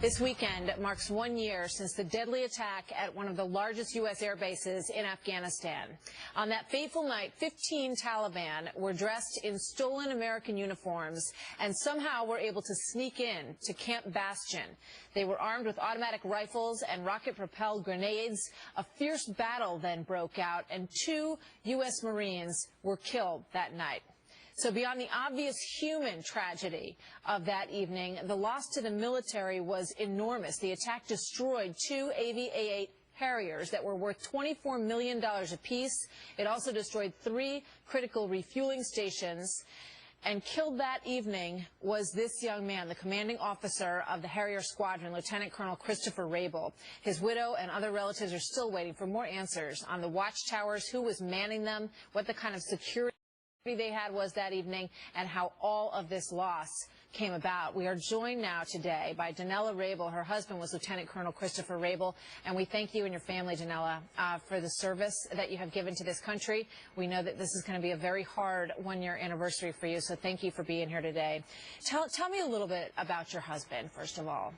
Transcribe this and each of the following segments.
This weekend marks 1 year since the deadly attack at one of the largest U.S. air bases in Afghanistan. On that fateful night, 15 Taliban were dressed in stolen American uniforms and somehow were able to sneak in to Camp Bastion. They were armed with automatic rifles and rocket-propelled grenades. A fierce battle then broke out, and 2 U.S. Marines were killed that night. So beyond the obvious human tragedy of that evening, the loss to the military was enormous. The attack destroyed 2 AV-A8 Harriers that were worth $24 million apiece. It also destroyed 3 critical refueling stations. And killed that evening was this young man, the commanding officer of the Harrier Squadron, Lieutenant Colonel Christopher Raible. His widow and other relatives are still waiting for more answers on the watchtowers, who was manning them, what the kind of security they had was that evening, and how all of this loss came about. We are joined now today by Danella Raible. Her husband was Lieutenant Colonel Christopher Raible, and we thank you and your family, Danella, for the service that you have given to this country. We know that this is going to be a very hard 1-year anniversary for you, so thank you for being here today. Tell me a little bit about your husband, first of all.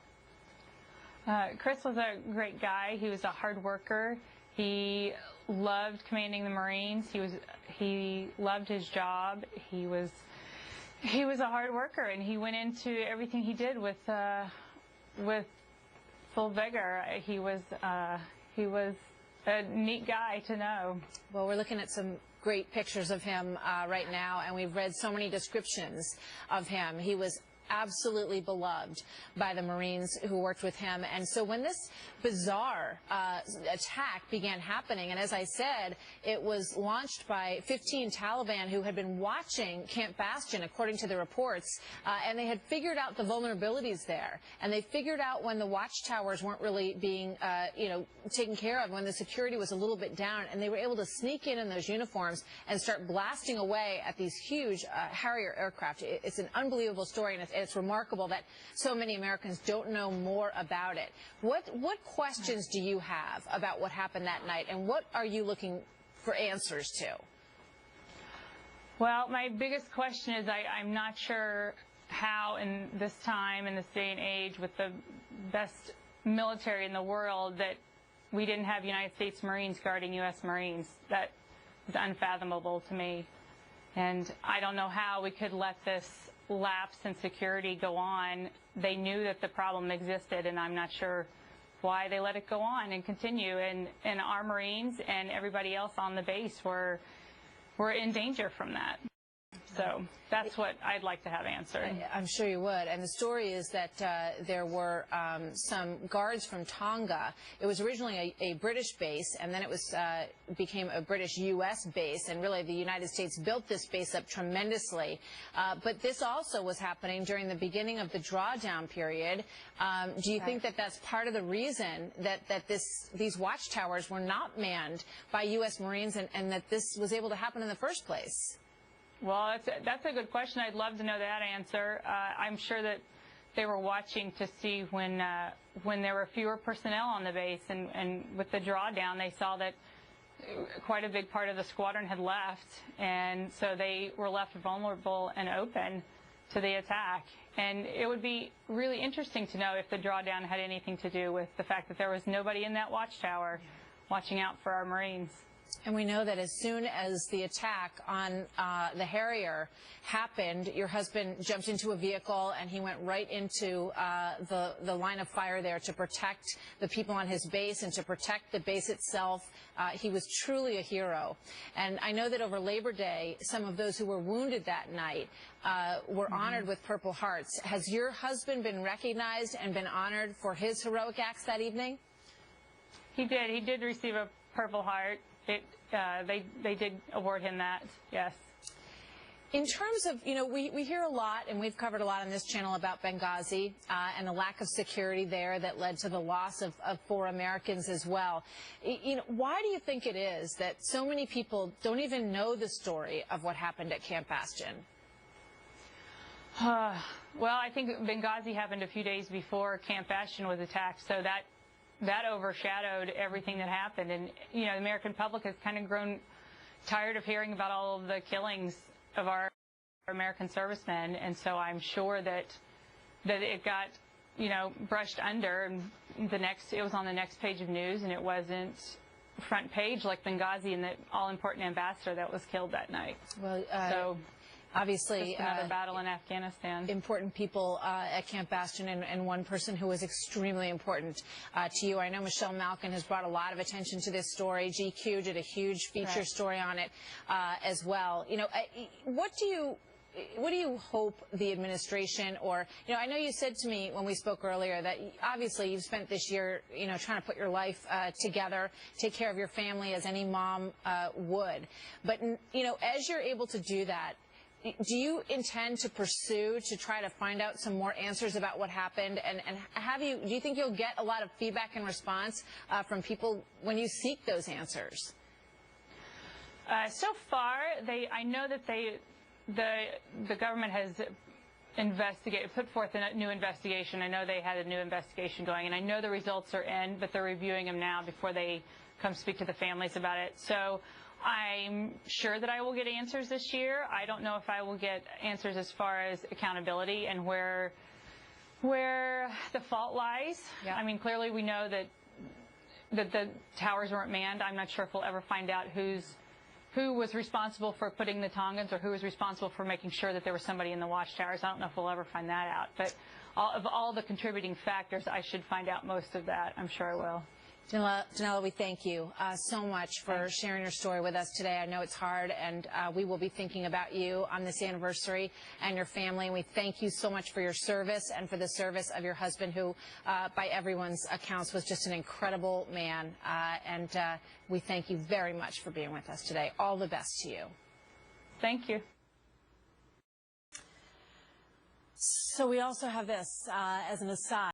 Chris was a great guy. He was a hard worker. He loved commanding the Marines. He loved his job. He was a hard worker, and he went into everything he did with full vigor. He was a neat guy to know. Well, we're looking at some great pictures of him right now, and we've read so many descriptions of him. He was absolutely beloved by the Marines who worked with him. And so when this bizarre attack began happening, and as I said, it was launched by 15 Taliban who had been watching Camp Bastion, according to the reports, and they had figured out the vulnerabilities there. And they figured out when the watchtowers weren't really being, taken care of, when the security was a little bit down, and they were able to sneak in those uniforms and start blasting away at these huge Harrier aircraft. It's an unbelievable story, and it's remarkable that so many Americans don't know more about it. What questions do you have about what happened that night, and what are you looking for answers to? Well, my biggest question is I'm not sure how in this time, in this day and age, with the best military in the world, that we didn't have United States Marines guarding U.S. Marines. That is unfathomable to me. And I don't know how we could let this lapse in security go on. They knew that the problem existed, and I'm not sure why they let it go on and continue. And our Marines and everybody else on the base were in danger from that. So that's what I'd like to have answered. I'm sure you would. And the story is that there were some guards from Tonga. It was originally a British base, and then it was became a British U.S. base. And really, the United States built this base up tremendously. But this also was happening during the beginning of the drawdown period. Do you think that that's part of the reason that these watchtowers were not manned by U.S. Marines, and that this was able to happen in the first place? Well, that's a good question. I'd love to know that answer. I'm sure that they were watching to see when there were fewer personnel on the base, and with the drawdown, they saw that quite a big part of the squadron had left, and so they were left vulnerable and open to the attack. And it would be really interesting to know if the drawdown had anything to do with the fact that there was nobody in that watchtower watching out for our Marines. And we know that as soon as the attack on the Harrier happened, your husband jumped into a vehicle and he went right into the line of fire there to protect the people on his base and to protect the base itself. He was truly a hero. And I know that over Labor Day, some of those who were wounded that night were honored with Purple Hearts. Has your husband been recognized and been honored for his heroic acts that evening? He did. He did receive a Purple Heart. They did award him that, yes. In terms of, we hear a lot, and we've covered a lot on this channel about Benghazi and the lack of security there that led to the loss of 4 Americans as well. Why do you think it is that so many people don't even know the story of what happened at Camp Bastion? Well, I think Benghazi happened a few days before Camp Bastion was attacked, so that overshadowed everything that happened. And, the American public has kind of grown tired of hearing about all of the killings of our American servicemen. And so I'm sure that it got brushed under, and it was on the next page of news, and it wasn't front page like Benghazi and the all-important ambassador that was killed that night. Well, so obviously, just another battle in Afghanistan. Important people at Camp Bastion, and one person who was extremely important to you. I know Michelle Malkin has brought a lot of attention to this story. GQ did a huge feature story on it as well. What do you hope the administration, or, I know you said to me when we spoke earlier that obviously you've spent this year, trying to put your life together, take care of your family as any mom would. But, as you're able to do that, do you intend to pursue to try to find out some more answers about what happened? And do you think you'll get a lot of feedback and response from people when you seek those answers? So far, I know that the government has put forth a new investigation. I know they had a new investigation going, and I know the results are in, but they're reviewing them now before they come speak to the families about it. So I'm sure that I will get answers this year. I don't know if I will get answers as far as accountability and where the fault lies. Yeah. I mean, clearly we know that the towers weren't manned. I'm not sure if we'll ever find out who was responsible for putting the Tongans, or who was responsible for making sure that there was somebody in the watchtowers. I don't know if we'll ever find that out. But of all the contributing factors, I should find out most of that. I'm sure I will. Janella, we thank you so much for sharing your story with us today. I know it's hard, and we will be thinking about you on this anniversary and your family. And we thank you so much for your service and for the service of your husband, who, by everyone's accounts, was just an incredible man. And we thank you very much for being with us today. All the best to you. Thank you. So we also have this as an aside.